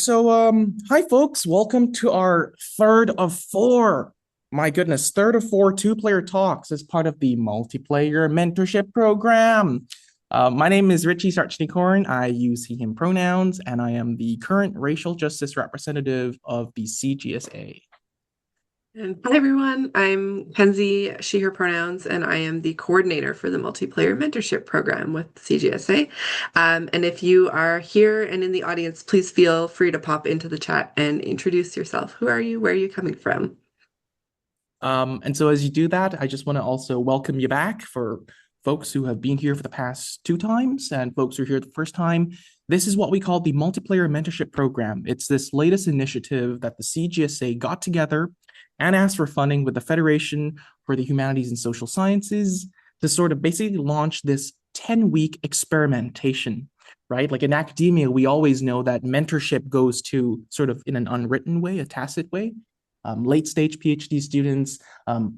Hi folks, welcome to our third of four. My goodness, third of four two-player talks as part of the multiplayer mentorship program. My name is Richie Sarchnikorn. I use he, him pronouns, and I am the current racial justice representative of the CGSA. And hi everyone, I'm Kenzie, she, her pronouns, and I am the coordinator for the multiplayer mentorship program with CGSA. And if you are here and in the audience, please feel free to pop into the chat and introduce yourself. Who are you? Where are you coming from? And so as you do that, I just want to also welcome you back for folks who have been here for the past two times and folks who are here the first time. This is what we call the Multiplayer Mentorship Program. It's this latest initiative that the CGSA got together and asked for funding with the Federation for the Humanities and Social Sciences to sort of basically launch this 10-week experimentation, right? Like in academia, we always know that mentorship goes to sort of in an unwritten way, a tacit way. Late stage PhD students,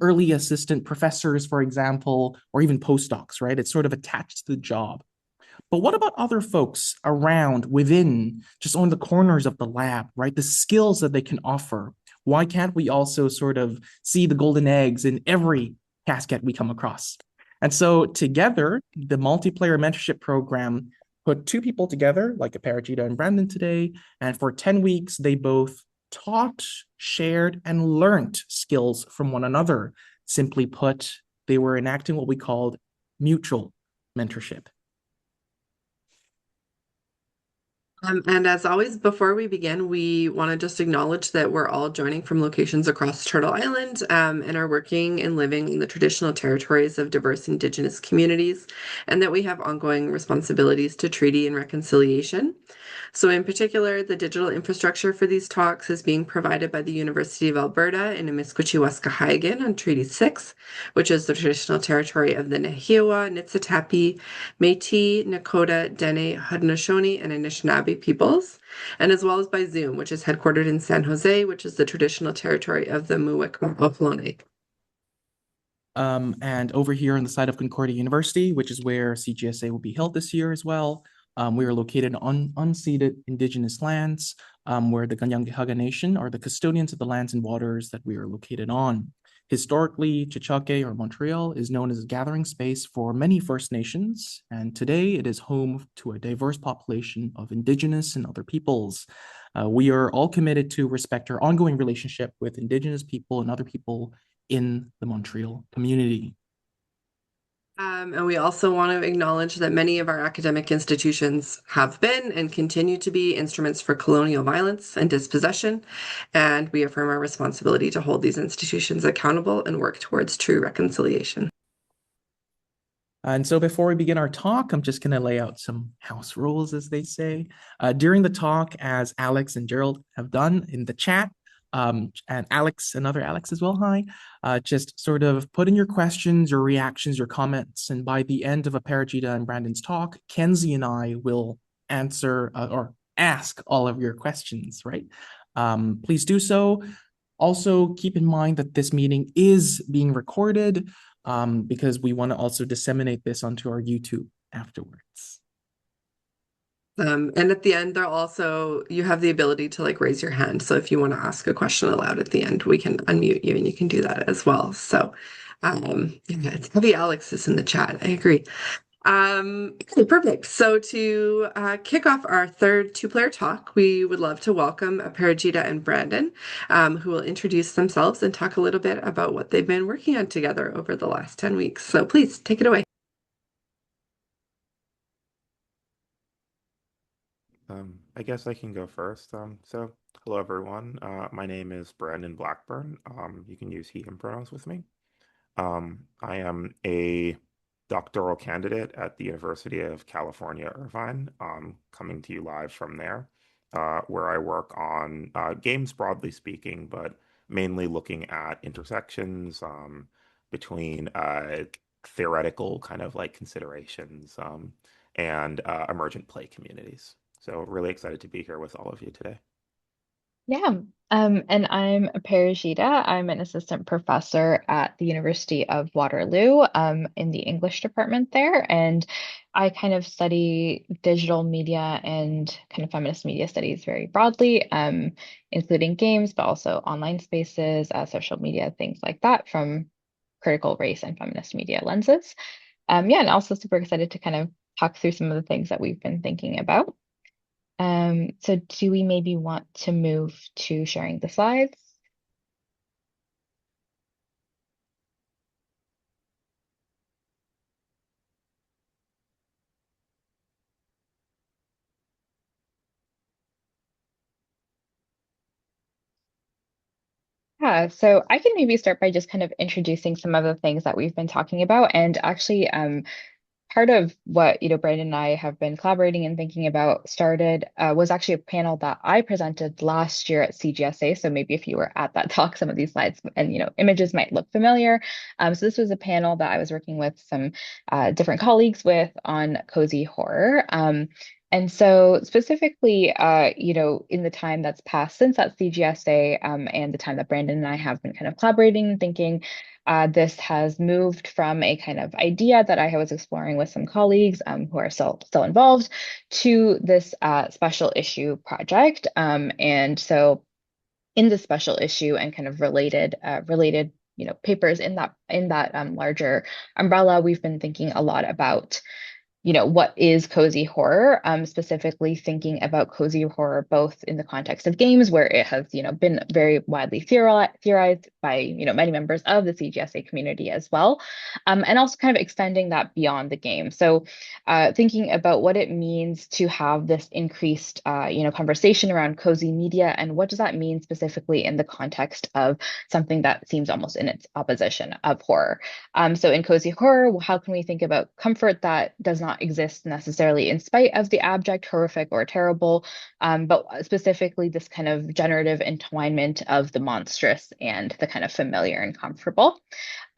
early assistant professors, for example, or even postdocs, right? It's sort of attached to the job. But what about other folks around, within, just on the corners of the lab, right? The skills that they can offer. Why can't we also sort of see the golden eggs in every casket we come across? And so together, the multiplayer mentorship program put two people together, like Aparajta and Brandon today, and for 10 weeks, they both taught, shared, and learned skills from one another. Simply put, they were enacting what we called mutual mentorship. And as always, before we begin, we want to just acknowledge that we're all joining from locations across Turtle Island, and are working and living in the traditional territories of diverse Indigenous communities, and that we have ongoing responsibilities to treaty and reconciliation. So, in particular, the digital infrastructure for these talks is being provided by the University of Alberta in Amiskwichiwaskahigan on Treaty 6, which is the traditional territory of the Nahiawa, Niitsitapi, Métis, Nakota, Dene, Haudenosaunee, and Anishinaabe peoples, and as well as by Zoom, which is headquartered in San Jose, which is the traditional territory of the Muwekma. And over here on the side of Concordia University, which is where CGSA will be held this year as well, we are located on unceded Indigenous lands, where the Kanien'kehá:ka Nation are the custodians of the lands and waters that we are located on. Historically, Tiohtià:ke or Montreal is known as a gathering space for many First Nations, and today it is home to a diverse population of Indigenous and other peoples. We are all committed to respect our ongoing relationship with Indigenous people and other people in the Montreal community. And we also want to acknowledge that many of our academic institutions have been and continue to be instruments for colonial violence and dispossession, and we affirm our responsibility to hold these institutions accountable and work towards true reconciliation. And so before we begin our talk, I'm just going to lay out some house rules, as they say. During the talk, as Alex and Gerald have done in the chat, and Alex, another Alex as well, hi, just sort of put in your questions, your reactions, your comments. And by the end of Aparajta and Brandon's talk, Kenzie and I will answer or ask all of your questions, right? Please do so. Also, keep in mind that this meeting is being recorded, because we want to also disseminate this onto our YouTube afterwards. And at the end, there also you have the ability to like raise your hand. So if you want to ask a question aloud at the end, we can unmute you and you can do that as well. So yeah, it's heavy Alex's in the chat. I agree. Okay, perfect. So to kick off our third two-player talk, we would love to welcome Aparajta and Brandon, who will introduce themselves and talk a little bit about what they've been working on together over the last 10 weeks. So please take it away. I guess I can go first. Hello everyone. My name is Brandon Blackburn. You can use he, him pronouns with me. I am a doctoral candidate at the University of California, Irvine, coming to you live from there, where I work on games broadly speaking, but mainly looking at intersections between theoretical kind of like considerations and emergent play communities. So really excited to be here with all of you today. Yeah. And I'm Aparajita. I'm an assistant professor at the University of Waterloo, in the English department there. And I kind of study digital media and kind of feminist media studies very broadly, including games, but also online spaces, social media, things like that from critical race and feminist media lenses. Yeah, and also super excited to kind of talk through some of the things that we've been thinking about. So do we maybe want to move to sharing the slides? Yeah, so I can maybe start by just kind of introducing some of the things that we've been talking about. And actually, part of what Brandon and I have been collaborating and thinking about started was actually a panel that I presented last year at CGSA. So maybe if you were at that talk, some of these slides and images might look familiar. So this was a panel that I was working with some different colleagues with on cozy horror. And so specifically, in the time that's passed since that CGSA, and the time that Brandon and I have been kind of collaborating and thinking, this has moved from a kind of idea that I was exploring with some colleagues, who are still involved, to this special issue project. And so in the special issue and kind of related papers in that larger umbrella, we've been thinking a lot about what is cozy horror, specifically thinking about cozy horror both in the context of games, where it has, been very widely theorized by, many members of the CGSA community as well, and also kind of extending that beyond the game. So, thinking about what it means to have this increased, conversation around cozy media, and what does that mean specifically in the context of something that seems almost in its opposition of horror. So in cozy horror, how can we think about comfort that does not exist necessarily in spite of the abject, horrific, or terrible, but specifically this kind of generative entwinement of the monstrous and the kind of familiar and comfortable.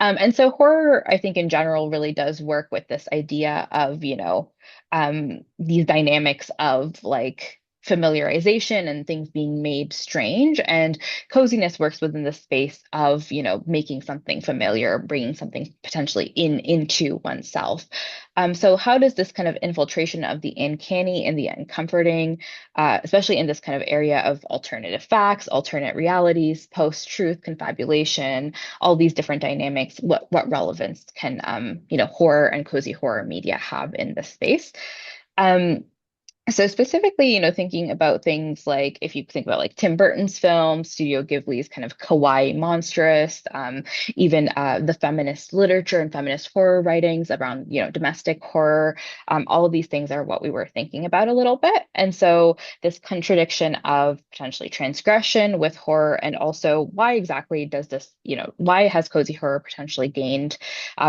And so horror, I think in general, really does work with this idea of, these dynamics of like familiarization and things being made strange. And coziness works within the space of, making something familiar, bringing something potentially into oneself. So how does this kind of infiltration of the uncanny and the uncomforting, especially in this kind of area of alternative facts, alternate realities, post-truth, confabulation, all these different dynamics, what relevance can horror and cozy horror media have in this space? Um, so specifically, thinking about things like if you think about like Tim Burton's films, Studio Ghibli's kind of kawaii monstrous, even the feminist literature and feminist horror writings around, domestic horror, all of these things are what we were thinking about a little bit. And so this contradiction of potentially transgression with horror, and also why exactly does this, why has cozy horror potentially gained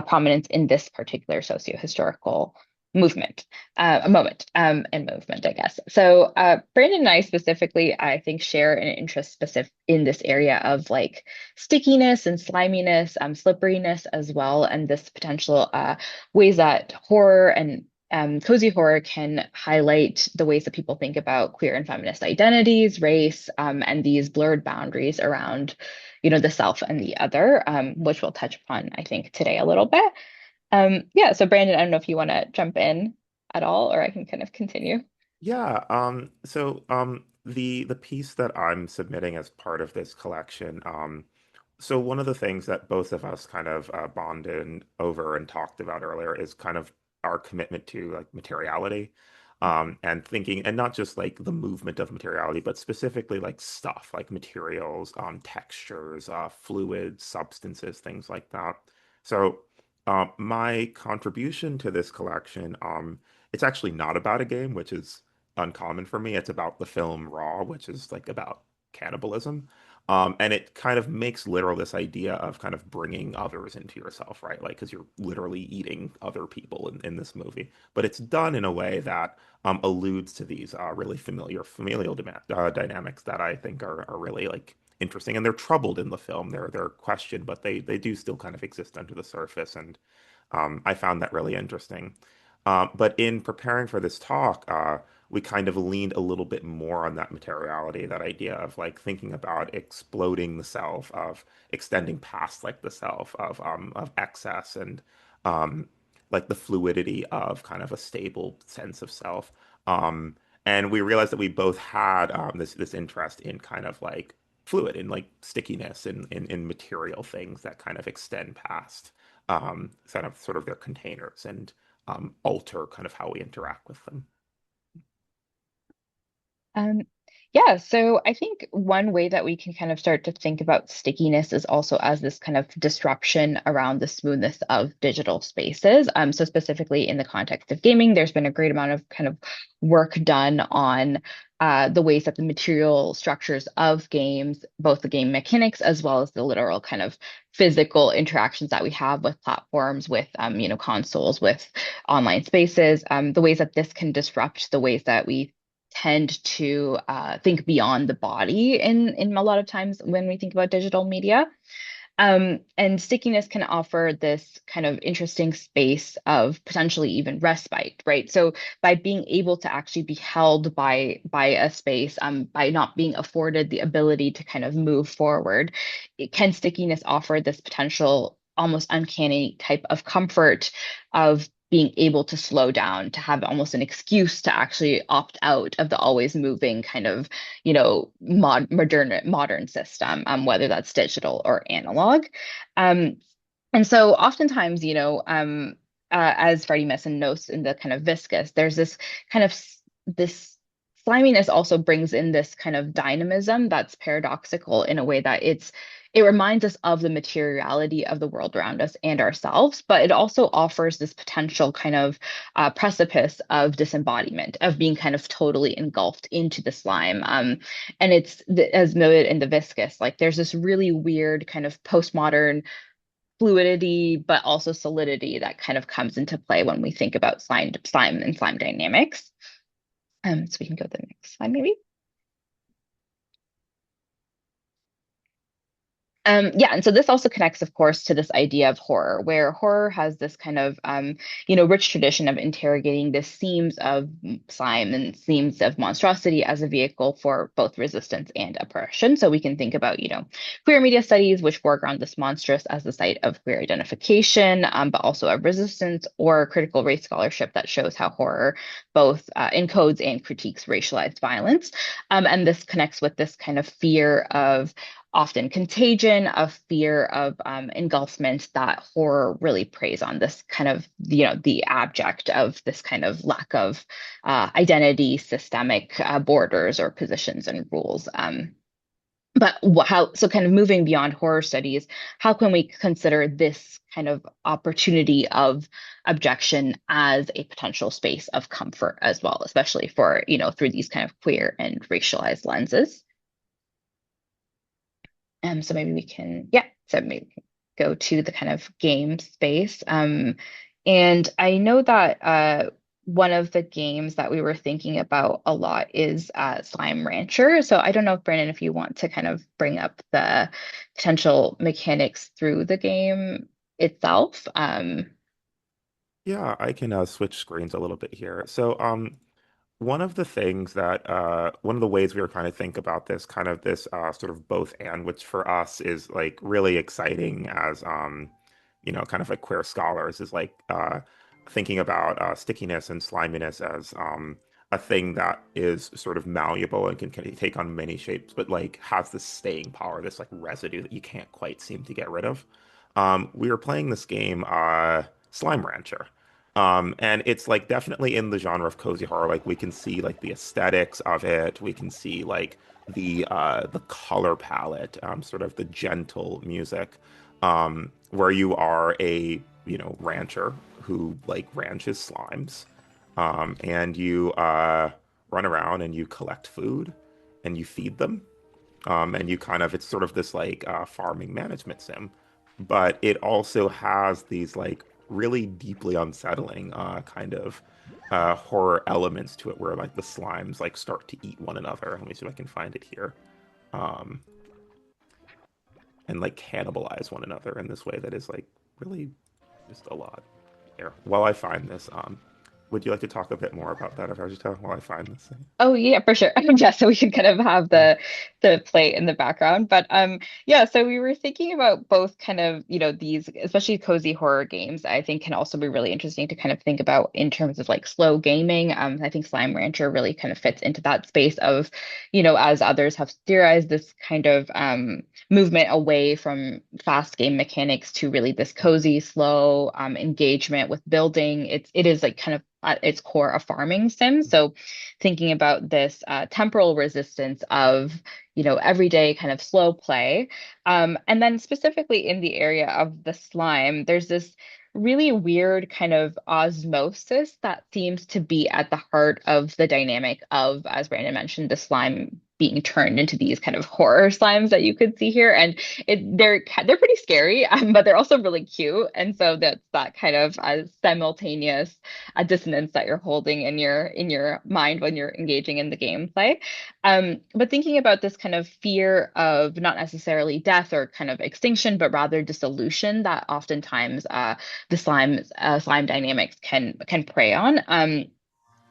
prominence in this particular socio-historical movement, a moment, and movement, I guess. So Brandon and I specifically, I think, share an interest specific in this area of like stickiness and sliminess, slipperiness as well, and this potential ways that horror and cozy horror can highlight the ways that people think about queer and feminist identities, race, and these blurred boundaries around, the self and the other, which we'll touch upon, I think, today a little bit. Yeah, so Brandon, I don't know if you want to jump in at all, or I can kind of continue. Yeah, the piece that I'm submitting as part of this collection, so one of the things that both of us kind of bonded over and talked about earlier is kind of our commitment to like materiality, and thinking, and not just like the movement of materiality, but specifically like stuff like materials, textures, fluids, substances, things like that. So, my contribution to this collection, it's actually not about a game, which is uncommon for me. It's about the film Raw, which is like about cannibalism. And it kind of makes literal this idea of kind of bringing others into yourself, right? Like, because you're literally eating other people in this movie. But it's done in a way that alludes to these really familiar familial dynamics that I think are really like interesting. And they're troubled in the film. They're questioned, but they do still kind of exist under the surface. And I found that really interesting. But in preparing for this talk, we kind of leaned a little bit more on that materiality, that idea of like thinking about exploding the self, of extending past like the self, of excess and um, like the fluidity of kind of a stable sense of self. Um, and we realized that we both had this interest in kind of like fluid and like stickiness in material things that kind of extend past kind of sort of their containers and alter kind of how we interact with them. Um, yeah, so I think one way that we can kind of start to think about stickiness is also as this kind of disruption around the smoothness of digital spaces. So specifically in the context of gaming, there's been a great amount of kind of work done on the ways that the material structures of games, both the game mechanics as well as the literal kind of physical interactions that we have with platforms, with consoles, with online spaces, the ways that this can disrupt the ways that we tend to think beyond the body in a lot of times when we think about digital media. And stickiness can offer this kind of interesting space of potentially even respite, right? So by being able to actually be held by a space, by not being afforded the ability to kind of move forward, can stickiness offer this potential almost uncanny type of comfort of being able to slow down, to have almost an excuse to actually opt out of the always moving kind of modern system, whether that's digital or analog. Um, and so oftentimes, as Freddie Messon notes in the kind of viscous, there's this kind of this sliminess also brings in this kind of dynamism that's paradoxical in a way that it reminds us of the materiality of the world around us and ourselves, but it also offers this potential kind of precipice of disembodiment, of being kind of totally engulfed into the slime. And as noted in the viscous, like there's this really weird kind of postmodern fluidity, but also solidity that kind of comes into play when we think about slime and slime dynamics. So we can go to the next slide, maybe. Yeah, and so this also connects, of course, to this idea of horror, where horror has this kind of, rich tradition of interrogating the themes of slime and themes of monstrosity as a vehicle for both resistance and oppression. So we can think about, queer media studies, which foreground this monstrous as the site of queer identification, but also of resistance, or critical race scholarship that shows how horror both encodes and critiques racialized violence. And this connects with this kind of fear of often contagion, of fear of engulfment, that horror really preys on this kind of, the abject of this kind of lack of identity, systemic borders or positions and rules. But so kind of moving beyond horror studies, how can we consider this kind of opportunity of objection as a potential space of comfort as well, especially for, through these kind of queer and racialized lenses? So maybe we can, yeah, so maybe we can go to the kind of game space. And I know that one of the games that we were thinking about a lot is Slime Rancher. So I don't know, Brandon, if you want to kind of bring up the potential mechanics through the game itself. Yeah, I can switch screens a little bit here. So, one of the things that one of the ways we were trying to think about this kind of this sort of both and, which for us is like really exciting as kind of like queer scholars, is like thinking about stickiness and sliminess as a thing that is sort of malleable and can take on many shapes, but like has this staying power, this like residue that you can't quite seem to get rid of. We were playing this game, Slime Rancher. And it's like definitely in the genre of cozy horror. Like we can see like the aesthetics of it. We can see like the color palette, sort of the gentle music, where you are a rancher who like ranches slimes, and you run around and you collect food and you feed them, and you kind of it's sort of this like farming management sim, but it also has these like really deeply unsettling kind of horror elements to it, where like the slimes like start to eat one another. Let me see if I can find it here. Um, and like cannibalize one another in this way that is like really just a lot. Here, while I find this, would you like to talk a bit more about that, Aparajta, while I find this thing? Oh yeah, for sure. Yeah, so we can kind of have Yeah. the play in the background. But yeah, so we were thinking about both kind of, these especially cozy horror games, I think can also be really interesting to kind of think about in terms of like slow gaming. I think Slime Rancher really kind of fits into that space of, as others have theorized, this kind of movement away from fast game mechanics to really this cozy, slow engagement with building. It is like kind of at its core a farming sim. So thinking about this temporal resistance of everyday kind of slow play, and then specifically in the area of the slime, there's this really weird kind of osmosis that seems to be at the heart of the dynamic of, as Brandon mentioned, the slime being turned into these kind of horror slimes that you could see here, and they're pretty scary, but they're also really cute, and so that's that kind of simultaneous a dissonance that you're holding in your mind when you're engaging in the gameplay. But thinking about this kind of fear of not necessarily death or kind of extinction, but rather dissolution that oftentimes the slime dynamics can prey on.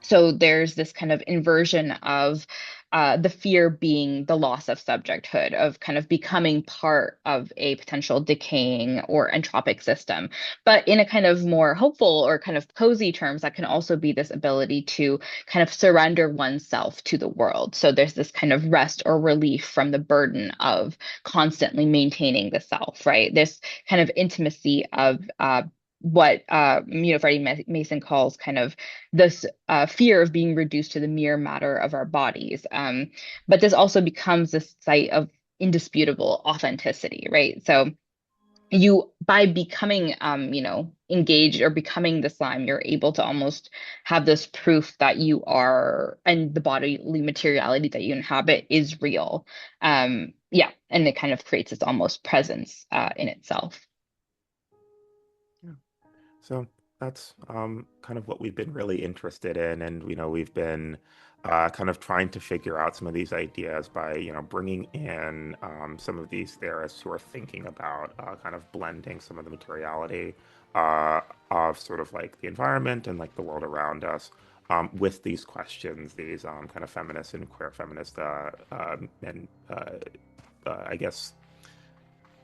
So there's this kind of inversion of the fear being the loss of subjecthood, of kind of becoming part of a potential decaying or entropic system. But in a kind of more hopeful or kind of cozy terms, that can also be this ability to kind of surrender oneself to the world. So there's this kind of rest or relief from the burden of constantly maintaining the self, right? This kind of intimacy of what Freddie Mason calls kind of this fear of being reduced to the mere matter of our bodies. But this also becomes a site of indisputable authenticity, right? So you, by becoming engaged or becoming the slime, you're able to almost have this proof that you are, and the bodily materiality that you inhabit is real. Yeah, and it kind of creates this almost presence in itself. Yeah. So that's kind of what we've been really interested in, and we've been kind of trying to figure out some of these ideas by bringing in some of these theorists who are thinking about kind of blending some of the materiality of sort of like the environment and like the world around us with these questions, these kind of feminist and queer feminist and I guess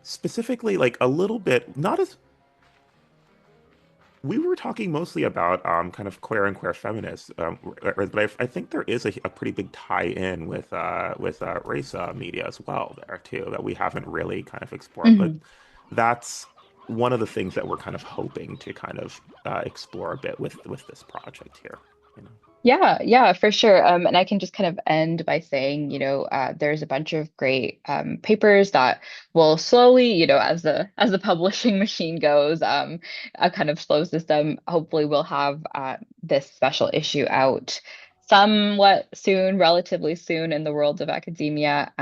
specifically like a little bit not as we were talking mostly about kind of queer and queer feminists, but I think there is a pretty big tie-in with race media as well there too that we haven't really kind of explored. But Mhm. that's one of the things that we're kind of hoping to kind of explore a bit with this project here. You know. Yeah, yeah, for sure. And I can just kind of end by saying, there's a bunch of great papers that will slowly, as the publishing machine goes, a kind of slow system. Hopefully, we'll have this special issue out somewhat soon, relatively soon in the world of academia.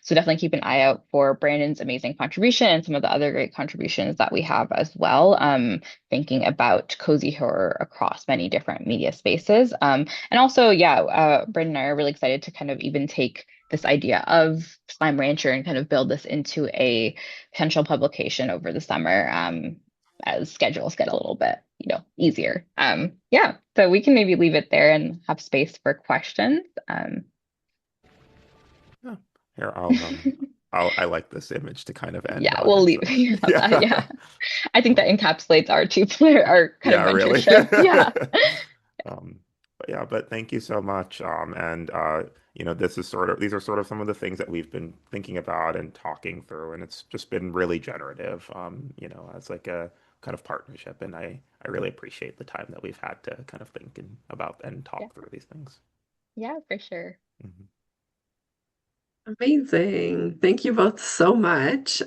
So definitely keep an eye out for Brandon's amazing contribution and some of the other great contributions that we have as well. Thinking about cozy horror across many different media spaces. And also, yeah, Brandon and I are really excited to kind of even take this idea of Slime Rancher and kind of build this into a potential publication over the summer, as schedules get a little bit, easier. Yeah, so we can maybe leave it there and have space for questions. Yeah. Here, I like this image to kind of end Yeah, on. we'll It's leave it at that. yeah. Yeah, I think that encapsulates our our kind of Yeah, really. mentorship. Yeah. Um, but yeah, but thank you so much. And this is sort of these are sort of some of the things that we've been thinking about and talking through, and it's just been really generative, as like a kind of partnership. And I really appreciate the time that we've had to kind of think about and Yeah, talk through these things. yeah, for sure. Mhm. Amazing. Thank you both so much.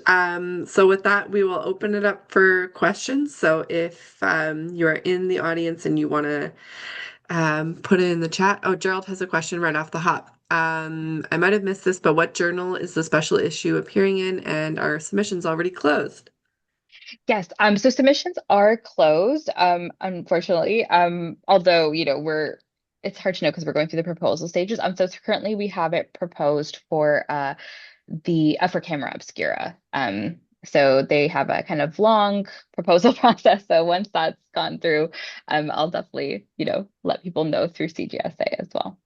So with that, we will open it up for questions. So if you are in the audience and you want to put it in the chat. Oh, Gerald has a question right off the hop. I might have missed this, but what journal is the special issue appearing in, and are submissions already closed? Yes, so submissions are closed, unfortunately. Although, it's hard to know because we're going through the proposal stages. So currently we have it proposed for the for camera obscura. So they have a kind of long proposal process. So once that's gone through, I'll definitely, let people know through CGSA as well.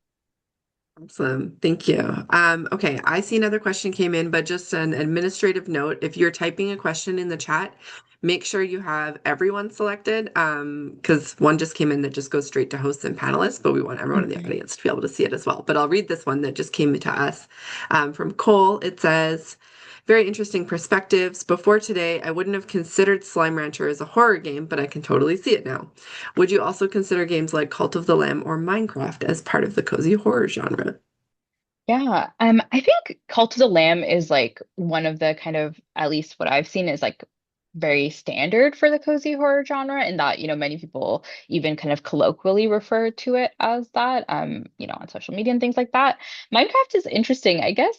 Awesome. Thank you. Okay, I see another question came in, but just an administrative note, if you're typing a question in the chat, make sure you have everyone selected, because one just came in that just goes straight to hosts and panelists, but we want everyone in the audience to be able to see it as well. But I'll read this one that just came to us from Cole. It says, very interesting perspectives. Before today, I wouldn't have considered Slime Rancher as a horror game, but I can totally see it now. Would you also consider games like Cult of the Lamb or Minecraft as part of the cozy horror genre? Yeah, I think Cult of the Lamb is like one of the kind of, at least what I've seen is like very standard for the cozy horror genre, in that, many people even kind of colloquially refer to it as that, on social media and things like that. Minecraft is interesting, I guess.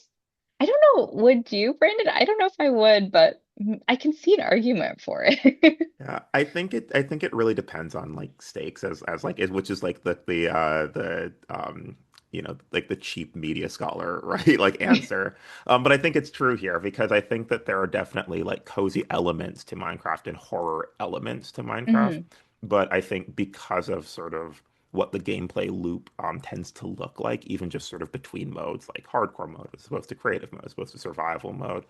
I don't know, would you, Brandon? I don't know if I would, but I can see an argument for it. Yeah, I think it really depends on like stakes as like which is like the like the cheap media scholar, right? Like answer. But I think it's true here because I think that there are definitely like cozy elements to Minecraft and horror elements to Minecraft. Mhm, But I think because of sort of what the gameplay loop tends to look like, even just sort of between modes, like hardcore mode as opposed to creative mode, as opposed to survival mode,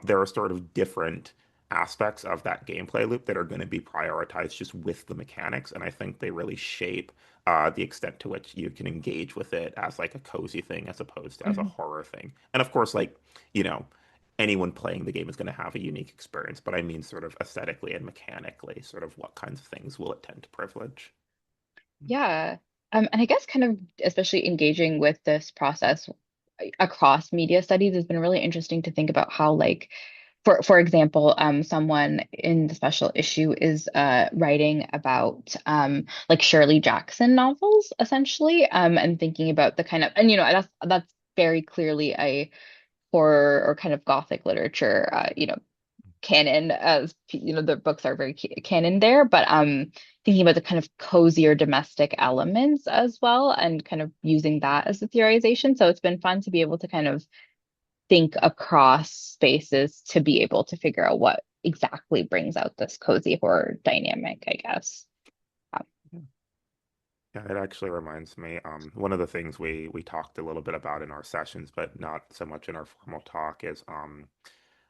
there are sort of different aspects of that gameplay loop that are going to be prioritized just with the mechanics. And I think they really shape the extent to which you can engage with it as like a cozy thing as opposed to as a mhm. horror thing. And of course, like, you know, anyone playing the game is going to have a unique experience, but I mean sort of aesthetically and mechanically, sort of what kinds of things will it tend to privilege? Yeah. And I guess kind of especially engaging with this process across media studies has been really interesting to think about how, like, for example, someone in the special issue is writing about like Shirley Jackson novels, essentially, and thinking about the kind of, and that's very clearly a horror or kind of gothic literature, canon, as the books are very canon there, but thinking about the kind of cozier domestic elements as well, and kind of using that as a theorization. So it's been fun to be able to kind of think across spaces to be able to figure out what exactly brings out this cozy horror dynamic, I guess. Um, Yeah, it actually reminds me, one of the things we talked a little bit about in our sessions, but not so much in our formal talk, is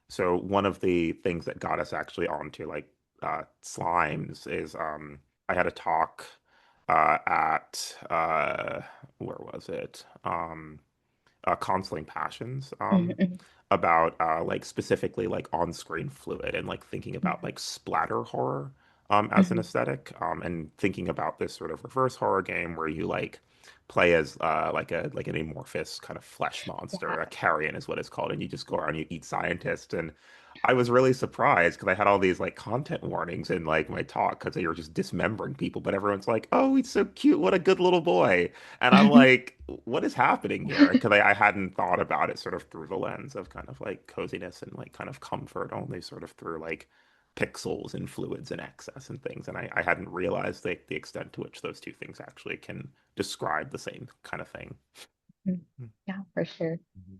so one of the things that got us actually onto like slimes is I had a talk at where was it? Counseling Passions mhm, about like specifically like on-screen fluid and like thinking about mhm, like splatter horror as an mhm. aesthetic and thinking about this sort of reverse horror game where you like play as like an amorphous kind of flesh monster. Yeah. A carrion is what it's called, and you just go around, you eat scientists. And I was really surprised because I had all these like content warnings in like my talk because they were just dismembering people, but everyone's like, "Oh, he's so cute, what a good little boy." And I'm like, what is happening here? Because I hadn't thought about it sort of through the lens of kind of like coziness and like kind of comfort, only sort of through like pixels and fluids and excess and things. And I hadn't realized the extent to which those two things actually can describe the same kind of thing. Yeah, for sure. Mhm.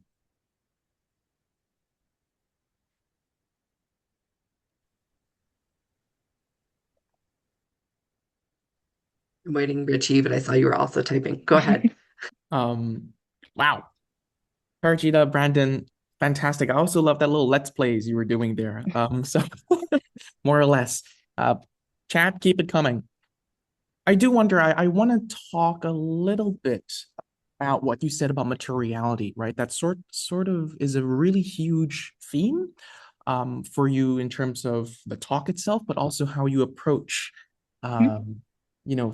I'm waiting, Richie, but I saw you were also typing. Go ahead. Um, wow. Parajita, Brandon, fantastic. I also love that little let's plays you were doing there. So more or less. Uh, chat, keep it coming. I do wonder, I want to talk a little bit about what you said about materiality, right? That sort of is a really huge theme for you in terms of the talk itself, but also how you approach um,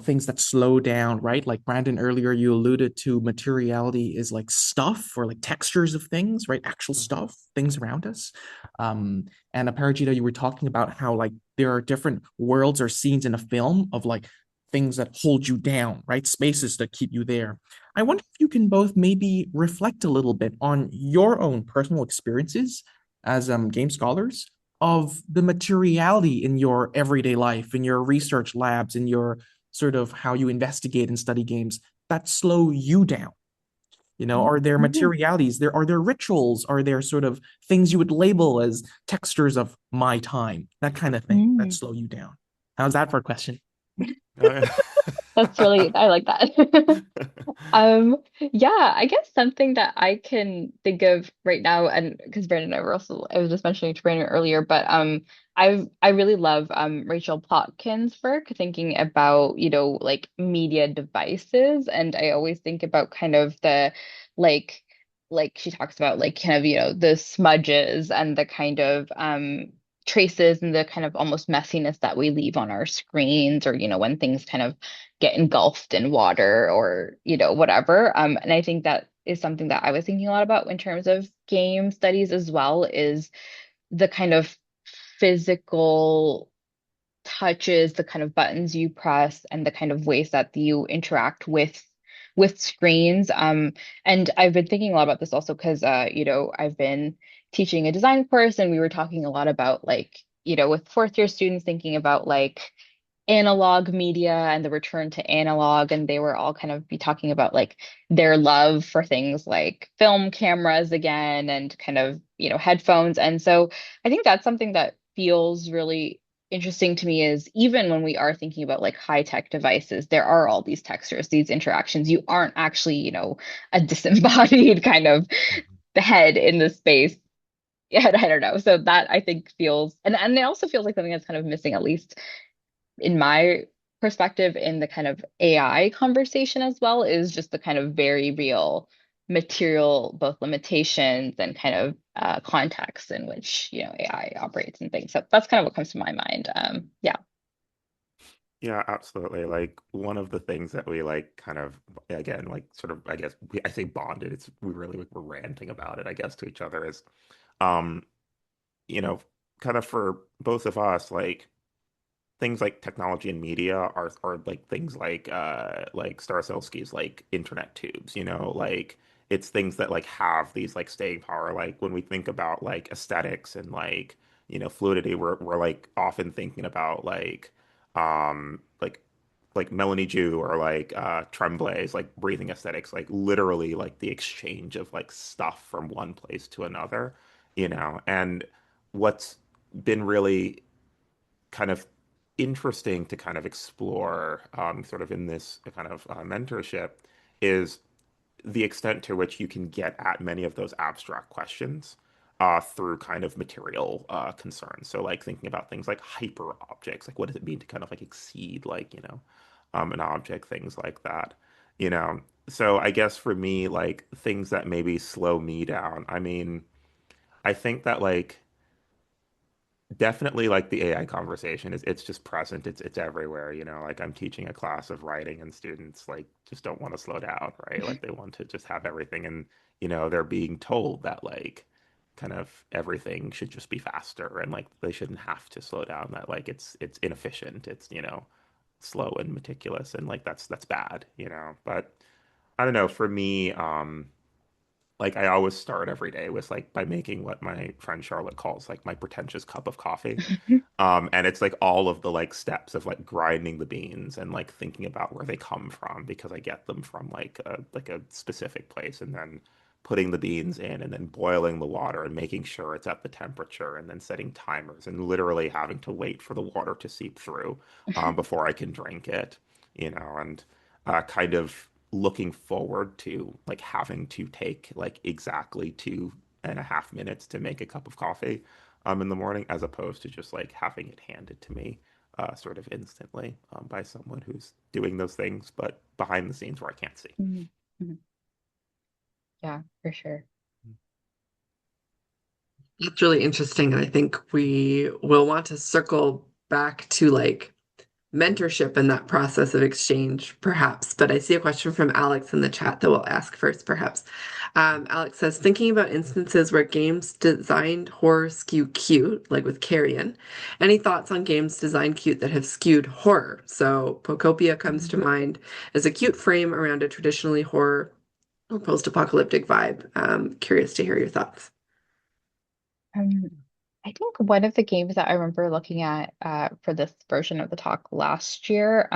things that slow down, right? Like Brandon earlier, you alluded to materiality is like stuff or like textures of things, right? Actual stuff, things around us. And Aparajita, you were talking about how like there are different worlds or scenes in a film of like things that hold you down, right? Spaces that keep you there. I wonder if you can both maybe reflect a little bit on your own personal experiences as game scholars of the materiality in your everyday life, in your research labs, in your sort of how you investigate and study games that slow you down. You know, are there Mhm. materialities? Are there rituals? Are there sort of things you would label as textures of my time? That kind of thing that Mm. slow you down. How's that for a question? Uh, That's really, I like that. Yeah, I guess something that I can think of right now, and because Brandon and I were also, I was just mentioning to Brandon earlier, but I really love Rachel Plotkin's work, thinking about, like media devices, and I always think about kind of the like she talks about like kind of, the smudges and the kind of traces and the kind of almost messiness that we leave on our screens, or when things kind of get engulfed in water, or whatever. And I think that is something that I was thinking a lot about in terms of game studies as well, is the kind of physical touches, the kind of buttons you press, and the kind of ways that you interact with screens. And I've been thinking a lot about this also because I've been teaching a design course, and we were talking a lot about like, with fourth year students, thinking about like analog media and the return to analog, and they were all kind of be talking about like their love for things like film cameras again, and kind of headphones. And so I think that's something that feels really interesting to me, is even when we are thinking about like high tech devices, there are all these textures, these interactions. You aren't actually a disembodied kind of the head in the space. Yeah, I don't know. So that I think feels, and it also feels like something that's kind of missing, at least in my perspective, in the kind of AI conversation as well, is just the kind of very real material, both limitations and kind of context in which, AI operates and things. So that's kind of what comes to my mind. Yeah. Yeah, absolutely. Like one of the things that we like kind of again like sort of I guess I say bonded, it's we really like, we're ranting about it, I guess, to each other is um you know kind of for both of us like things like technology and media are like things like Staroselsky's like internet tubes, like it's things that like have these like staying power. Like when we think about like aesthetics and like, fluidity, we're like often thinking about um like like Melanie Jew or like Tremblay's like breathing aesthetics, like literally like the exchange of like stuff from one place to another, and what's been really kind of interesting to kind of explore sort of in this kind of mentorship is the extent to which you can get at many of those abstract questions through kind of material concerns. So like thinking about things like hyper objects, like what does it mean to kind of like exceed like, an object, things like that, you know. So I guess for me, like things that maybe slow me down, I mean, I think that like definitely like the AI conversation is it's just present. It's everywhere, like I'm teaching a class of writing and students like just don't want to slow down, right? Like they want to just have everything and they're being told that like kind of everything should just be faster and like they shouldn't have to slow down, that like it's inefficient, it's slow and meticulous and like that's bad, But I don't know, for me like I always start every day with like by making what my friend Charlotte calls like my pretentious cup of coffee. And it's like all of the like steps of like grinding the beans and like thinking about where they come from because I get them from like a specific place, and then putting the beans in and then boiling the water and making sure it's at the temperature and then setting timers and literally having to wait for the water to seep through before I can drink it, and kind of looking forward to like having to take like exactly 2.5 minutes to make a cup of coffee in the morning, as opposed to just like having it handed to me sort of instantly by someone who's doing those things, but behind the scenes where I can't see. Mhm. Mhm. Yeah, for sure. That's really interesting. And I think we will want to circle back to like mentorship and that process of exchange, perhaps. But I see a question from Alex in the chat that we'll ask first, perhaps. Alex says, thinking about instances where games designed horror skew cute, like with Carrion, any thoughts on games designed cute that have skewed horror? So Pocopia comes to mind as a cute frame around a traditionally horror or post-apocalyptic vibe. Curious to hear your thoughts. Um, I think one of the games that I remember looking at for this version of the talk last year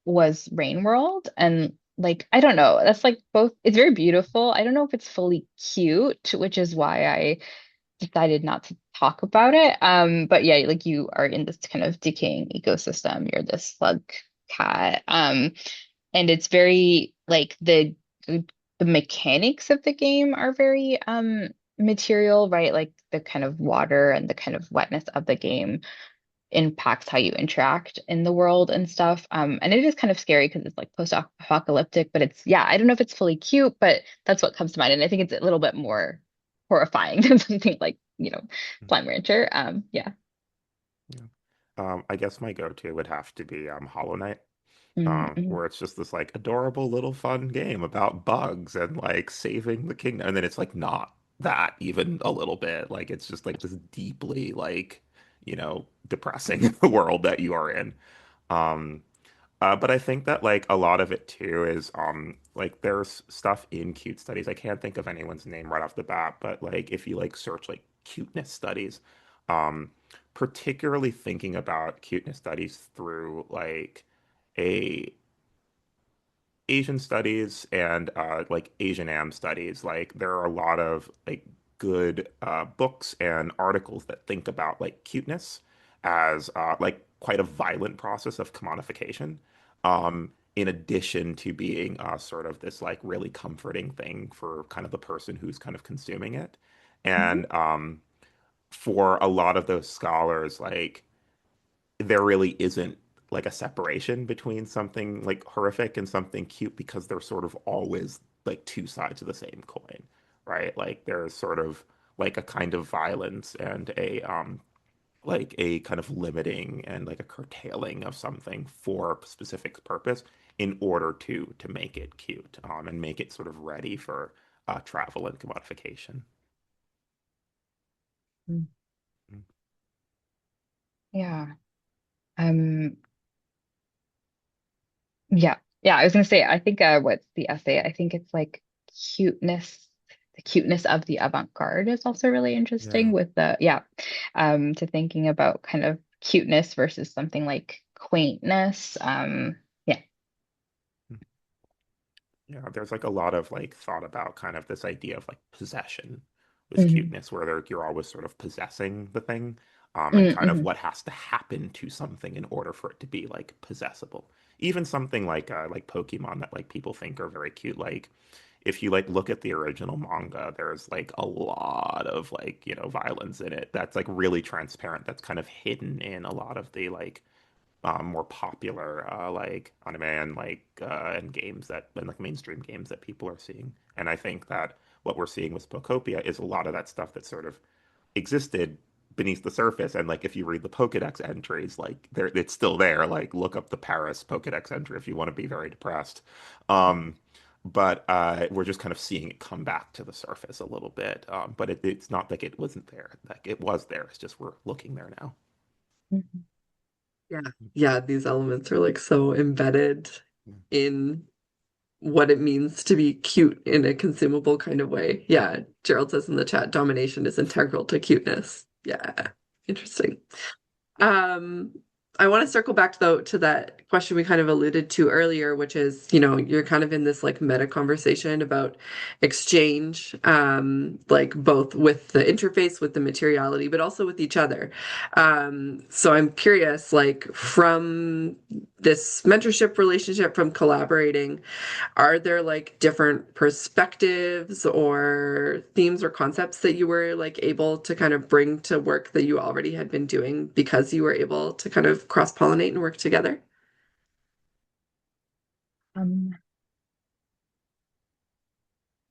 was Rain World. And like I don't know, that's like both, it's very beautiful. I don't know if it's fully cute, which is why I decided not to talk about it. But yeah, like you are in this kind of decaying ecosystem. You're this slug cat. And it's very like the mechanics of the game are very material, right? Like the kind of water and the kind of wetness of the game impacts how you interact in the world and stuff. And it is kind of scary because it's like post-apocalyptic, but it's yeah, I don't know if it's fully cute, but that's what comes to mind. And I think it's a little bit more horrifying than something like, Slime Rancher. Yeah. Yeah. I guess my go-to would have to be Hollow Knight, Mm-hmm. where it's just this like adorable little fun game about bugs and like saving the kingdom, and then it's like not that even a little bit. Like it's just like this deeply like, depressing world that you are in. Um, but I think that like a lot of it too is like there's stuff in cute studies. I can't think of anyone's name right off the bat, but like if you like search like cuteness studies, um, particularly thinking about cuteness studies through like a Asian studies and like Asian Am studies, like there are a lot of like good books and articles that think about like cuteness as like quite a violent process of commodification, in addition to being sort of this like really comforting thing for kind of the person who's kind of consuming it. Mm-hmm. And for a lot of those scholars, like there really isn't like a separation between something like horrific and something cute because they're sort of always like two sides of the same coin, right? Like there's sort of like a kind of violence and a like a kind of limiting and like a curtailing of something for a specific purpose in order to make it cute, and make it sort of ready for travel and commodification. Yeah. Um, yeah. Yeah, I was gonna say, I think what's the essay? I think it's like cuteness, the cuteness of the avant-garde is also really Yeah. interesting with to thinking about kind of cuteness versus something like quaintness. Yeah. Yeah, there's like a lot of like thought about kind of this idea of like possession with Hmm. cuteness, where you're always sort of possessing the thing, and kind of Mm-hmm. what has to happen to something in order for it to be like possessable. Even something like Pokemon that like people think are very cute. Like if you like look at the original manga, there's like a lot of like, violence in it that's like really transparent, that's kind of hidden in a lot of the like more popular like anime and like and games that and like mainstream games that people are seeing. And I think that what we're seeing with Spokopia is a lot of that stuff that sort of existed beneath the surface. And like if you read the Pokedex entries, like there it's still there. Like look up the Paris Pokedex entry if you want to be very depressed. But we're just kind of seeing it come back to the surface a little bit. But it's not like it wasn't there. Like it was there. It's just we're looking there now. Hmm. Yeah. Yeah, these elements are like so embedded in what it means to be cute in a consumable kind of way. Yeah, Gerald says in the chat, domination is integral to cuteness. Yeah, interesting. Um, I want to circle back though to that question we kind of alluded to earlier, which is, you're kind of in this like meta conversation about exchange, like both with the interface, with the materiality, but also with each other. So I'm curious, like from this mentorship relationship, from collaborating, are there like different perspectives or themes or concepts that you were like able to kind of bring to work that you already had been doing because you were able to kind of cross-pollinate and work together? Um,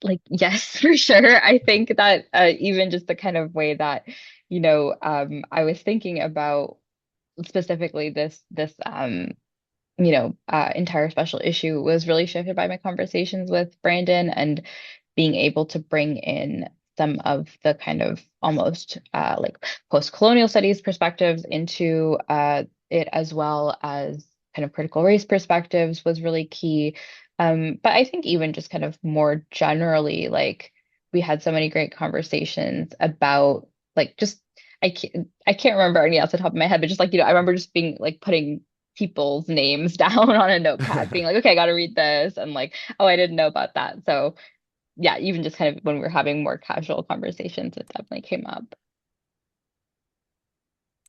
like yes, for sure. I think that even just the kind of way that, I was thinking about specifically this entire special issue was really shifted by my conversations with Brandon and being able to bring in some of the kind of almost like post-colonial studies perspectives into it, as well as kind of critical race perspectives, was really key. But I think even just kind of more generally, like we had so many great conversations about like just I can't remember any off the top of my head, but just like, I remember just being like putting people's names down on a notepad, being like, okay, I got to read this, and like, oh, I didn't know about that. So yeah, even just kind of when we're having more casual conversations, it definitely came up.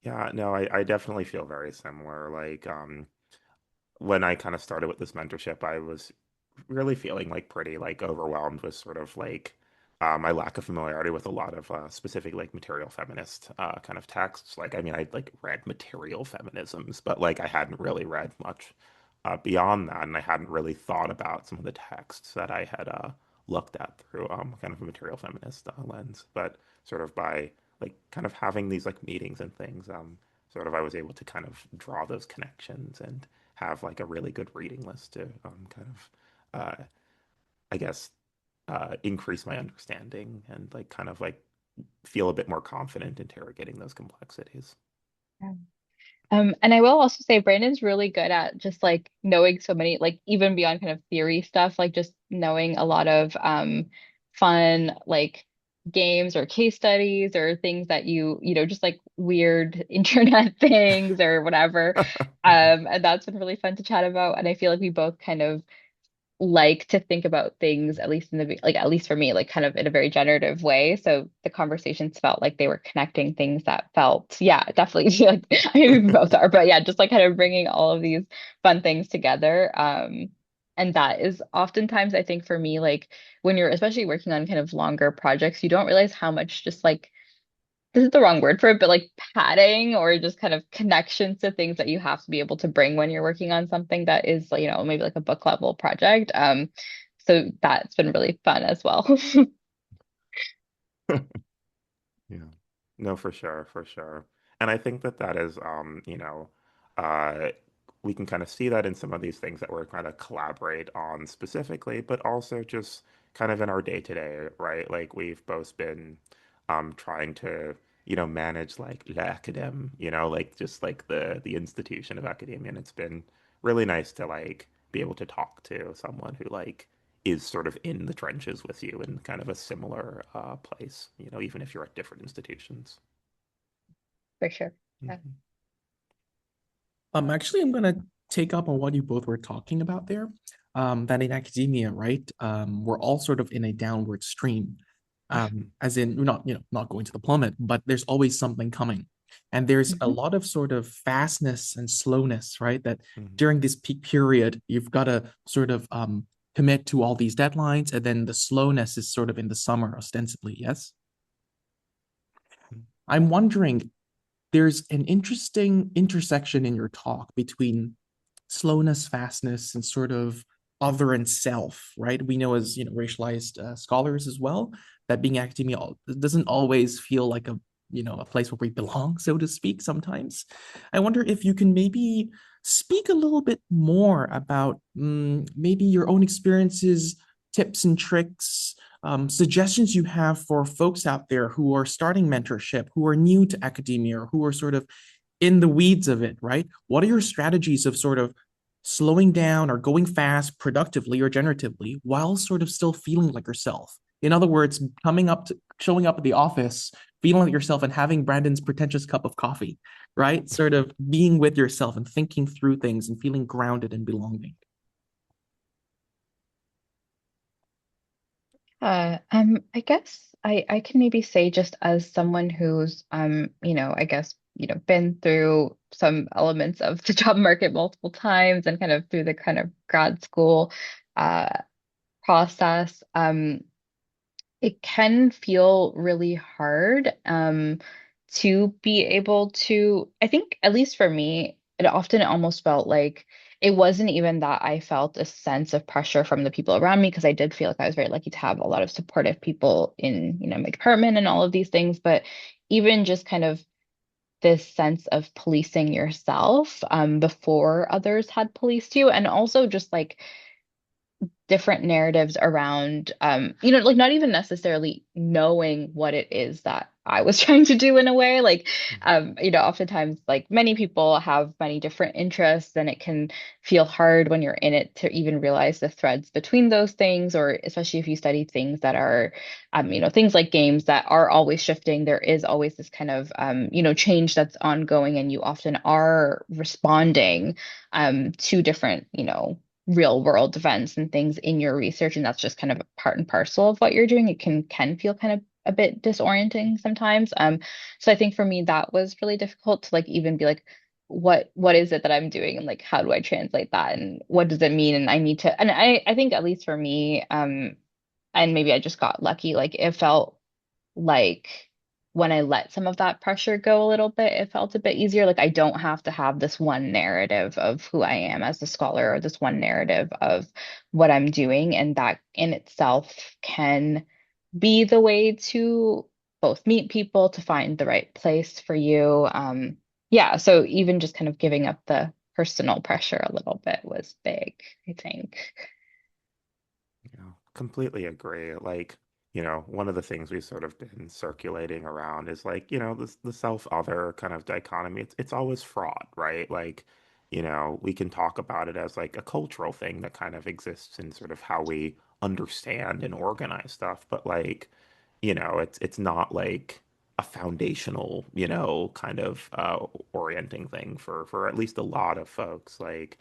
Yeah, no, I definitely feel very similar. When I kind of started with this mentorship, I was really feeling like pretty like overwhelmed with sort of like my lack of familiarity with a lot of specific like material feminist kind of texts. Like, I mean, I'd like read material feminisms, but like I hadn't really read much beyond that, and I hadn't really thought about some of the texts that I had looked at through kind of a material feminist lens. But sort of by like kind of having these like meetings and things, sort of I was able to kind of draw those connections and have like a really good reading list to kind of I guess increase my understanding and like kind of like feel a bit more confident interrogating those complexities. Yeah. And I will also say Brandon's really good at just like knowing so many, like even beyond kind of theory stuff, like just knowing a lot of fun like games or case studies or things that you know, just like weird internet things or whatever. And that's been really fun to chat about. And I feel like we both kind of like to think about things, at least in the like at least for me, like kind of in a very generative way. So the conversations felt like they were connecting things that felt, yeah, definitely like I mean we both are, but yeah, just like kind of bringing all of these fun things together. And that is oftentimes I think for me, like when you're especially working on kind of longer projects, you don't realize how much just like this is the wrong word for it, but like padding or just kind of connections to things that you have to be able to bring when you're working on something that is, you know, maybe like a book level project. So that's been really fun as well. Yeah. No, for sure, for sure. And I think that that is, uh, we can kind of see that in some of these things that we're kind of collaborate on specifically, but also just kind of in our day to day, right? Like we've both been trying to, manage like l'academ, like just like the institution of academia. And it's been really nice to like be able to talk to someone who like is sort of in the trenches with you in kind of a similar place, even if you're at different institutions. For sure. Yeah. Mhm. Actually, I'm gonna take up on what you both were talking about there. That in academia, right? We're all sort of in a downward stream. As in, we're not, not going to the plummet, but there's always something coming. And there's a Mhm. lot of sort of fastness and slowness, right? That Mhm. during this peak period, you've got to sort of commit to all these deadlines, and then the slowness is sort of in the summer, ostensibly, yes? I'm wondering, there's an interesting intersection in your talk between slowness, fastness, and sort of other and self, right? We know as racialized scholars as well that being academia doesn't always feel like a place where we belong, so to speak. Sometimes, I wonder if you can maybe speak a little bit more about maybe your own experiences, tips and tricks, suggestions you have for folks out there who are starting mentorship, who are new to academia, or who are sort of in the weeds of it, right? What are your strategies of sort of slowing down or going fast productively or generatively while sort of still feeling like yourself? In other words, showing up at the office, feeling like yourself and having Brandon's pretentious cup of coffee, right? Sort of being with yourself and thinking through things and feeling grounded and belonging. I guess I can maybe say just as someone who's I guess, been through some elements of the job market multiple times and kind of through the kind of grad school uh process, it can feel really hard to be able to, I think, at least for me, it often almost felt like it wasn't even that I felt a sense of pressure from the people around me because I did feel like I was very lucky to have a lot of supportive people in, my department and all of these things, but even just kind of this sense of policing yourself before others had policed you, and also just like different narratives around like not even necessarily knowing what it is that I was trying to do in a way. Like, oftentimes, like many people have many different interests, and it can feel hard when you're in it to even realize the threads between those things, or especially if you study things that are, things like games that are always shifting. There is always this kind of, change that's ongoing, and you often are responding, to different, real world events and things in your research, and that's just kind of part and parcel of what you're doing. It can feel kind of a bit disorienting sometimes. So I think for me that was really difficult to like even be like, what is it that I'm doing, and like how do I translate that, and what does it mean? And I need to, and I think at least for me, and maybe I just got lucky, like it felt like when I let some of that pressure go a little bit, it felt a bit easier. Like I don't have to have this one narrative of who I am as a scholar, or this one narrative of what I'm doing. And that in itself can be the way to both meet people, to find the right place for you. Yeah, so even just kind of giving up the personal pressure a little bit was big, I think. Completely agree. Like, one of the things we've sort of been circulating around is like, the self-other kind of dichotomy. It's always fraught, right? Like, we can talk about it as like a cultural thing that kind of exists in sort of how we understand and organize stuff, but like, it's not like a foundational, kind of orienting thing for at least a lot of folks. Like,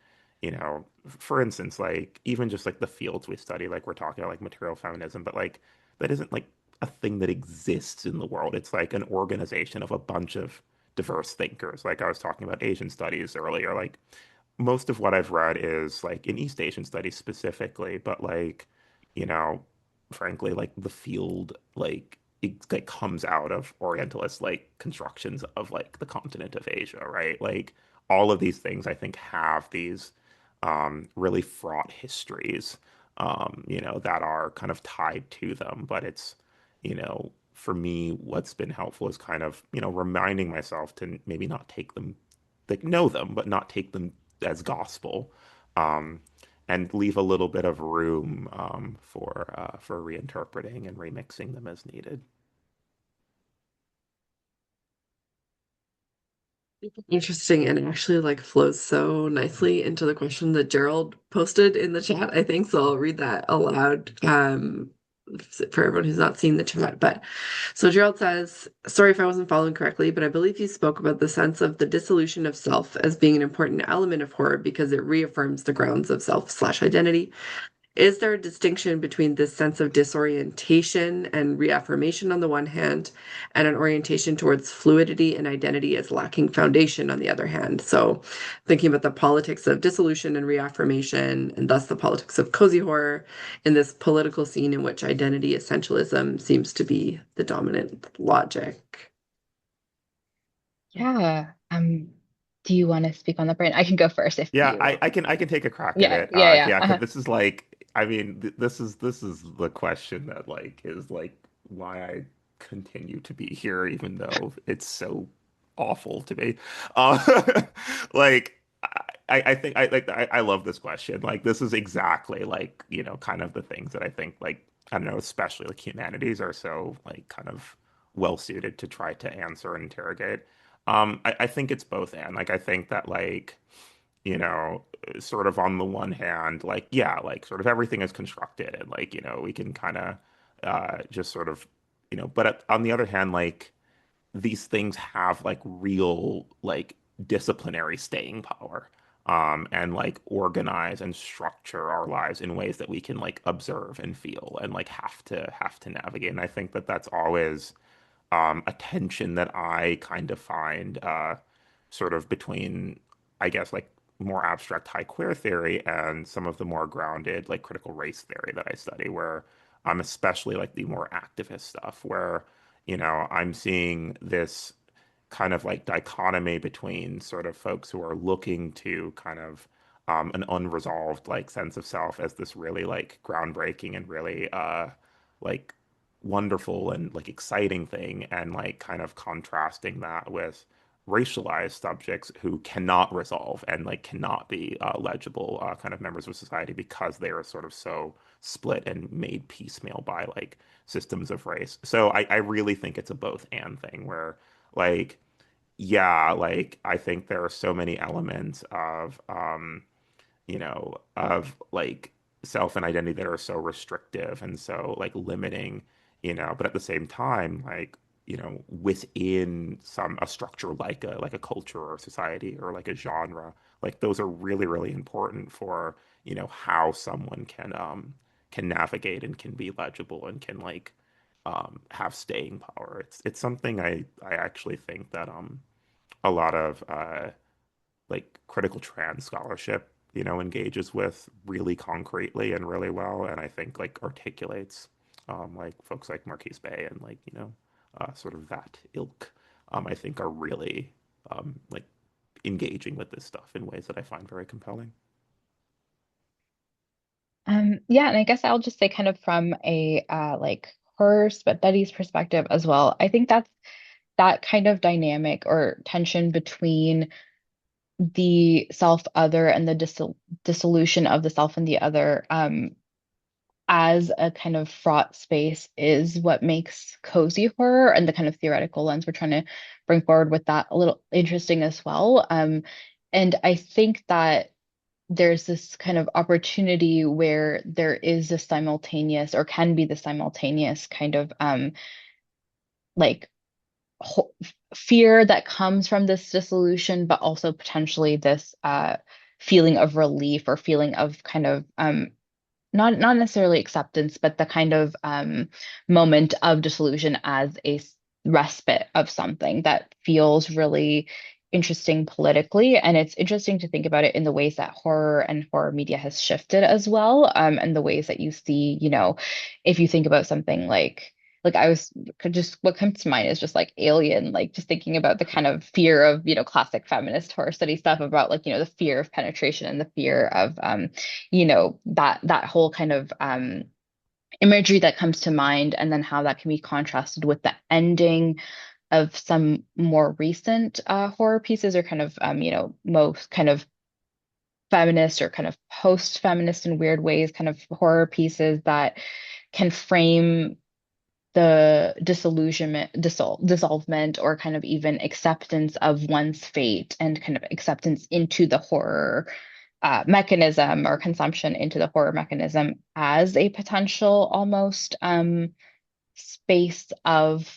for instance, like even just like the fields we study, like we're talking about like material feminism, but like that isn't like a thing that exists in the world. It's like an organization of a bunch of diverse thinkers. Like I was talking about Asian studies earlier, like most of what I've read is like in East Asian studies specifically, but like, you know, frankly, like the field, like it like comes out of Orientalist like constructions of like the continent of Asia, right? Like all of these things I think have these really fraught histories, that are kind of tied to them. But it's, for me, what's been helpful is kind of, reminding myself to maybe not take them, like know them, but not take them as gospel, um, and leave a little bit of room for reinterpreting and remixing them as needed. Interesting, and it actually like flows so nicely into the question that Gerald posted in the chat, I think. So I'll read that aloud for everyone who's not seen the chat. But so Gerald says, sorry if I wasn't following correctly, but I believe you spoke about the sense of the dissolution of self as being an important element of horror because it reaffirms the grounds of self/identity. Is there a distinction between this sense of disorientation and reaffirmation on the one hand, and an orientation towards fluidity and identity as lacking foundation on the other hand? So, thinking about the politics of dissolution and reaffirmation, and thus the politics of cozy horror in this political scene in which identity essentialism seems to be the dominant logic. Yeah. Do you want to speak on the brand? I can go first if Yeah, you I, want. I can I can take a crack at Yeah, it. yeah, yeah. Yeah, because this is like, I mean, this is the question that like is like why I continue to be here, even though it's so awful to me. Like I think I love this question. Like this is exactly like, kind of the things that I think like I don't know, especially like humanities are so like kind of well suited to try to answer and interrogate. I think it's both and like I think that like you know, sort of on the one hand, like, yeah, like sort of everything is constructed and like, we can kind of just sort of, but on the other hand, like these things have like real, like disciplinary staying power, and like organize and structure our lives in ways that we can like observe and feel and like have to navigate. And I think that that's always a tension that I kind of find sort of between, I guess, like more abstract high queer theory and some of the more grounded, like critical race theory that I study, where I'm especially like the more activist stuff, where, I'm seeing this kind of like dichotomy between sort of folks who are looking to kind of an unresolved like sense of self as this really like groundbreaking and really like wonderful and like exciting thing, and like kind of contrasting that with racialized subjects who cannot resolve and like cannot be legible kind of members of society because they are sort of so split and made piecemeal by like systems of race. So I really think it's a both and thing where like yeah, like I think there are so many elements of of like self and identity that are so restrictive and so like limiting, but at the same time, like, within a structure like a culture or society or like a genre, like those are really, really important for, how someone can navigate and can be legible and can like have staying power. It's something I actually think that a lot of like critical trans scholarship, engages with really concretely and really well, and I think like articulates like folks like Marquise Bay and like, sort of that ilk, I think are really like engaging with this stuff in ways that I find very compelling. Yeah, and I guess I'll just say kind of from a like horror studies perspective as well. I think that kind of dynamic or tension between the self-other and the dissolution of the self and the other as a kind of fraught space is what makes cozy horror and the kind of theoretical lens we're trying to bring forward with that a little interesting as well. And I think that there's this kind of opportunity where there is a simultaneous or can be the simultaneous kind of like fear that comes from this dissolution, but also potentially this feeling of relief or feeling of kind of not necessarily acceptance, but the kind of moment of disillusion as a respite of something that feels really interesting politically. And it's interesting to think about it in the ways that horror and horror media has shifted as well, and the ways that you see, if you think about something like I was just what comes to mind is just like Alien, like just thinking about the kind of fear of, classic feminist horror study stuff about like, the fear of penetration and the fear of that whole kind of imagery that comes to mind, and then how that can be contrasted with the ending of some more recent horror pieces or kind of most kind of feminist or kind of post-feminist in weird ways kind of horror pieces that can frame the dissolvement or kind of even acceptance of one's fate and kind of acceptance into the horror mechanism or consumption into the horror mechanism as a potential almost space of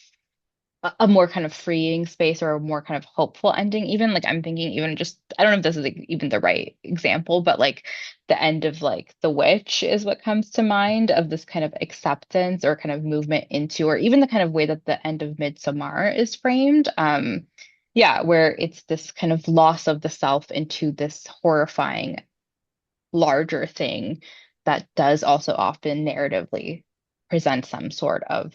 a more kind of freeing space or a more kind of hopeful ending. Even like I'm thinking even just I don't know if this is like, even the right example, but like the end of like The Witch is what comes to mind of this kind of acceptance or kind of movement into, or even the kind of way that the end of Midsommar is framed. Yeah, where it's this kind of loss of the self into this horrifying larger thing that does also often narratively present some sort of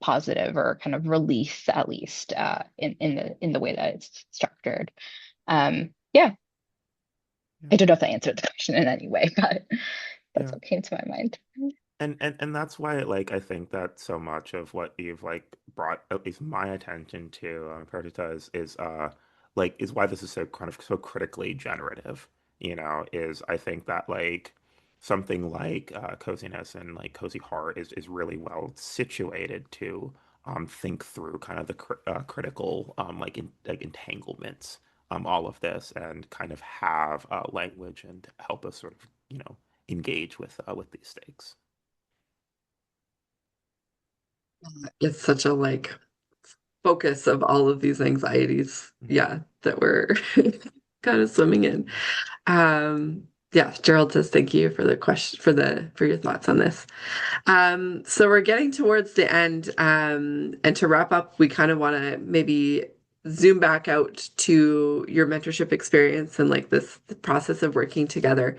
positive or kind of release, at least in the way that it's structured. Yeah, Yeah. I don't know if that answered the question in any way, but that's Yeah. what came to my mind. And that's why like I think that so much of what you've like brought at least my attention to Perdita is why this is so kind of so critically generative, is I think that like something like coziness and like cozy horror is really well situated to think through kind of the critical like entanglements, all of this, and kind of have language and help us sort of engage with these stakes. It's such a like focus of all of these anxieties, Mhm. yeah, that we're kind of swimming in. Yeah, Gerald says thank you for the question for your thoughts on this. So we're getting towards the end, and to wrap up, we kind of want to maybe zoom back out to your mentorship experience and like this the process of working together.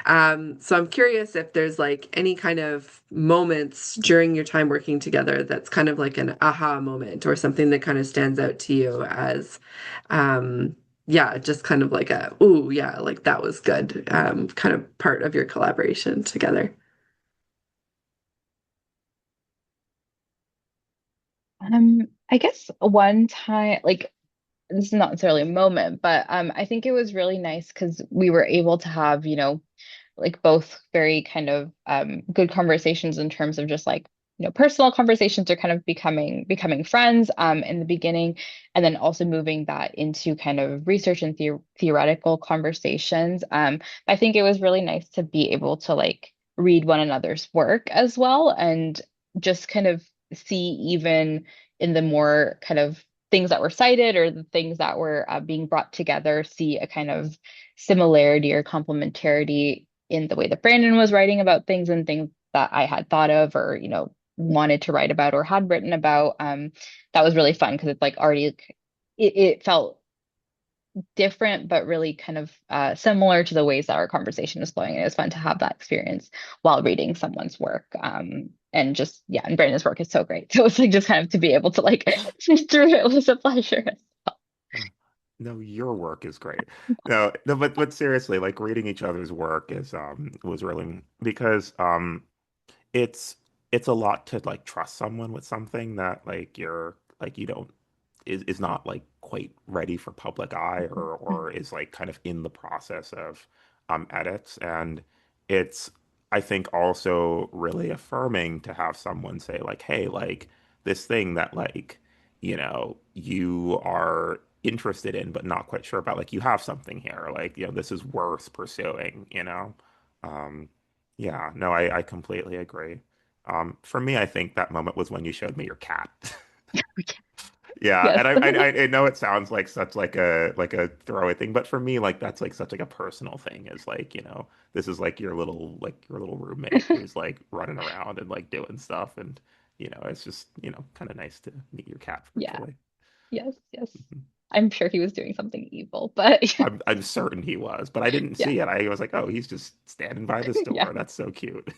So I'm curious if there's like any kind of moments during your time working together that's kind of like an aha moment or something that kind of stands out to you as, yeah, just kind of like a, ooh, yeah, like that was good, kind of part of your collaboration together. I guess one time, like this is not necessarily a moment, but I think it was really nice because we were able to have, like both very kind of good conversations in terms of just like personal conversations or kind of becoming friends in the beginning, and then also moving that into kind of research and theoretical conversations. I think it was really nice to be able to like read one another's work as well, and just kind of see even in the more kind of things that were cited or the things that were being brought together, see a kind of similarity or complementarity in the way that Brandon was writing about things and things that I had thought of or, wanted to write about or had written about. That was really fun because it's like already, it felt different, but really kind of similar to the ways that our conversation is flowing. And it was fun to have that experience while reading someone's work. And just, yeah, and Brandon's work is so great. So it's like just kind of to be able to like sit through it was a pleasure. No, your work is great. No, no, but seriously, like reading each other's work is was really because it's it's a lot to like trust someone with something that like you're like you don't is not like quite ready for public eye or is like kind of in the process of edits. And it's I think also really affirming to have someone say like, hey, like this thing that like, you are interested in but not quite sure about, like you have something here, like, this is worth pursuing. Um, yeah, no, I completely agree. For me, I think that moment was when you showed me your cat. Yeah, Yes. and I know it sounds like such like a throwaway thing, but for me, like that's like such like a personal thing. Is like, this is like your little roommate who's like running around and like doing stuff, and it's just kind of nice to meet your cat Yeah. virtually. Yes. Yes. Mhm. I'm sure he was doing something evil, but I'm certain he was, but I didn't yeah. see it. I was like, oh, he's just standing by this Yeah. door. That's so cute.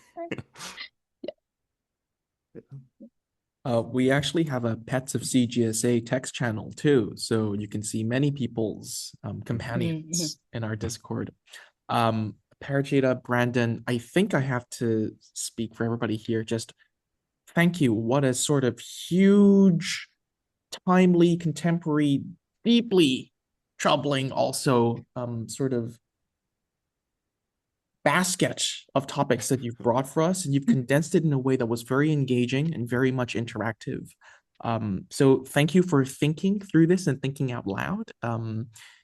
Yeah. We actually have a Pets of CGSA text channel too, so you can see many people's Mhm. companions in our Discord. Aparajta, Brandon, I think I have to speak for everybody here. Just thank you. What a sort of huge, timely, contemporary, deeply troubling, also sort of basket of topics that you've brought for us, and you've condensed it in a way that was very engaging and very much interactive. So thank you for thinking through this and thinking out loud.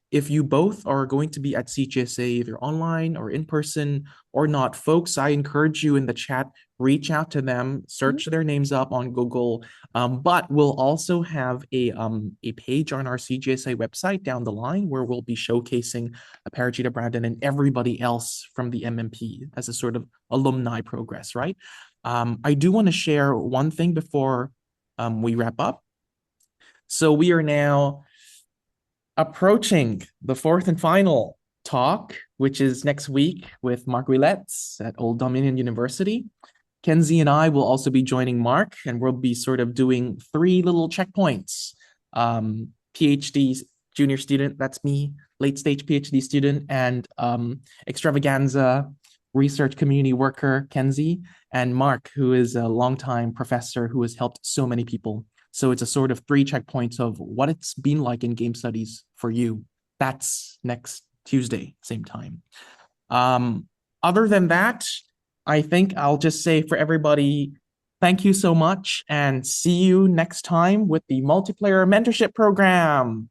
If you both are going to be at CGSA either online or in person or not, folks, I encourage you in the chat, reach out to them, search their names up on Google. But we'll also have a page on our CGSA website down the line where we'll be showcasing Aparajta, Brandon, and everybody else from the MMP as a sort of alumni progress, right? I do want to share one thing before we wrap up. So we are now approaching the fourth and final talk, which is next week with Mark Willetts at Old Dominion University. Kenzie and I will also be joining Mark, and we'll be sort of doing three little checkpoints. PhD junior student, that's me, late stage PhD student, and extravaganza research community worker, Kenzie, and Mark, who is a longtime professor who has helped so many people. So it's a sort of three checkpoints of what it's been like in game studies for you. That's next Tuesday, same time. Other than that, I think I'll just say for everybody, thank you so much and see you next time with the multiplayer mentorship program.